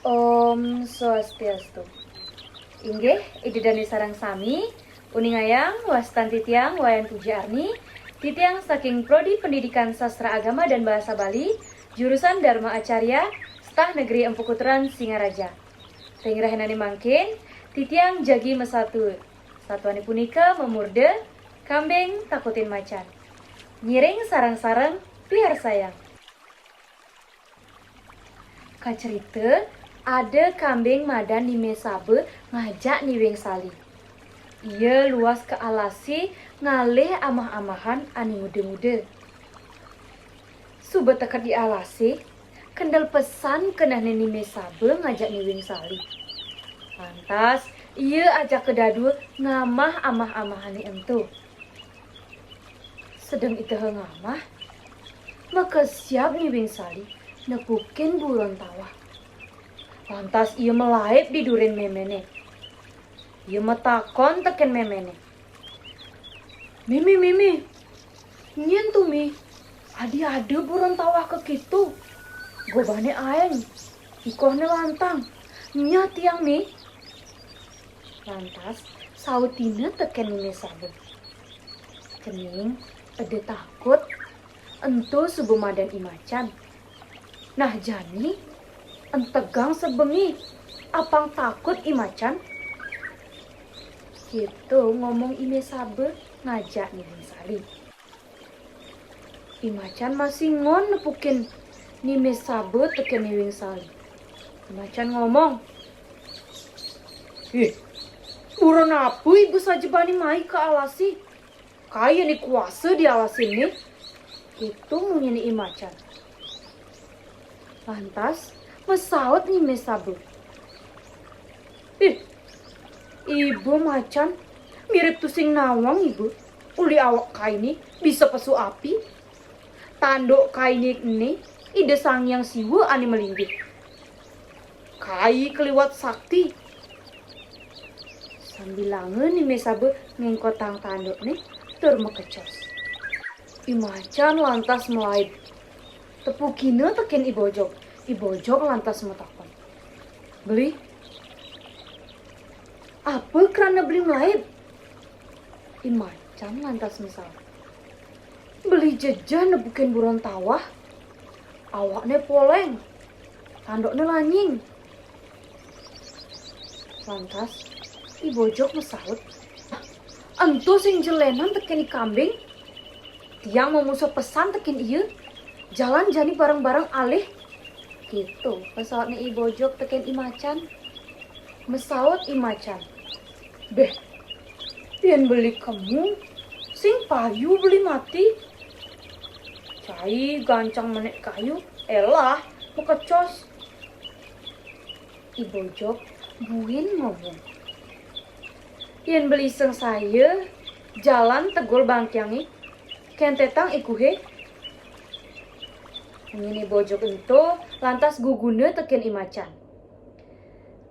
Om Swastiastu. Inggih, idedani sarang sami, uningayang, wastan titiang, wayan puji arni, titiang saking Prodi Pendidikan Sastra Agama dan Bahasa Bali, jurusan Dharma Acarya, Staf Negeri Empu Kuturan Singaraja. Tengrahenani mangkin, titiang jagi mesatu, satuani punika memurde, kambing takutin macan. Nyiring sarang-sarang, biar sayang. Kacerita, ada kambing madan di mesabe ngajak niweng sali. Ia luas ke alasi ngalih amah-amahan ani muda-muda. Suba tekat di alasi, kendal pesan kenah nini mesabe ngajak niweng sali. Lantas, ia ajak kedadu ngamah amah-amahani entu. Sedang itu ngamah, maka siap niweng sali nepukin buron tawa. Lantas ia melaip di duren memene. Ia metakon teken memene. Mimi, nyen tu mi, adi buron tawa ke kitu. Gobane aeng, ikohne lantang, nya tiang mi. Lantas sautina teken mimi sabe. Kening, ade takut, entu subuh madan imacan. Nah jani, entegang sebengi, apang takut imacan? Gitu ngomong ime sabe ngajak niweng sali. Imacan masih ngon nepukin nime sabe teken niweng sali. Imacan ngomong, buron apa ibu saja bani mai ke alasi? Kaya ni kuasa di alasi ini. Itu munyini imacan. Lantas, mesaut nih mesabu. Ibu macan, mirip tusing nawang ibu. Uli awak kaini bisa pesu api. Tanduk kaini ini, ide sang yang siwa ani melinggih. Kai keliwat sakti. Sambil langen nih mesabu ngengkotang tanduk nih, tur mekecos. Imacan lantas melaib. Tepukina teken ibojok. Ibojok lantas metakon. Beli? Apa kerana beli melaib? Imacan lantas misal. Beli jajan nebukin buron tawah. Awaknya poleng. Tandoknya lanying. Lantas ibojok mesaut. Entu sing jelenan teken kambing. Tiang memusuh pesan teken iya. Jalan jani bareng-bareng alih. Gitu, pesawatnya ibojok teken imacan. Mesaut imacan. Beh, pian beli kamu, sing payu beli mati. Cai gancang menek kayu, elah, mekecos. Ibojok buin ngomong. Pian beli seng saya, jalan tegol bangkiangi, kentetang ikuhe. Ini bojok itu lantas gugune teken imacan.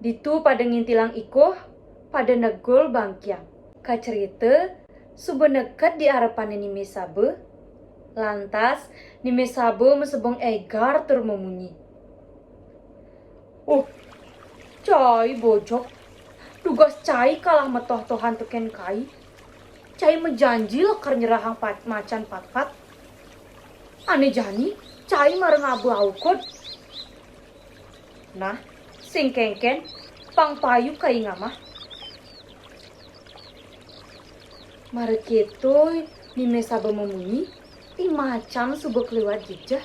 Ditu pada ngintilang ikoh pada negol bangkiang. Kacerita subuh nekat di harapan ni mesabe. Lantas ni mesabe mesebong egar tur memunyi. Cai bojok. Tugas cai kalah metoh-tohan teken kai. Cai menjanji lekar nyerahang macan pat-pat. Ane jani cai mareng abu aukut. Nah, sing kengken, pang payu kai ngamah. Mare keto ni mesabe memunyi, imacan subuh keliwat jejah.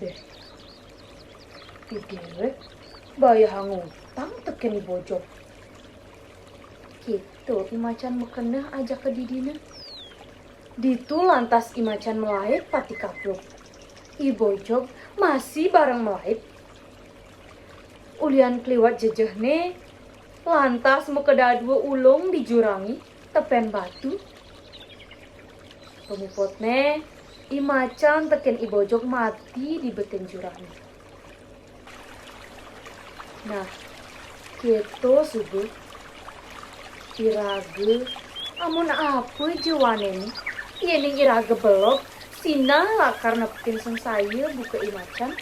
Beh, idewek bayah ngutang teken bojok. Gitu imacan mekenah ajak ke didina. Ditu lantas imacan melaip pati kapluk. Ibojok masih bareng melaip. Ulian keliwat jejehne, lantas mekedadua ulung dijurangi tepen batu. Pemupotne, imacan teken ibojok mati di beten jurangi. Nah, keto subuh, irage, amun apa jawane nih? Yening iraga belok, Sina lah karena pinsen saya buka imacan.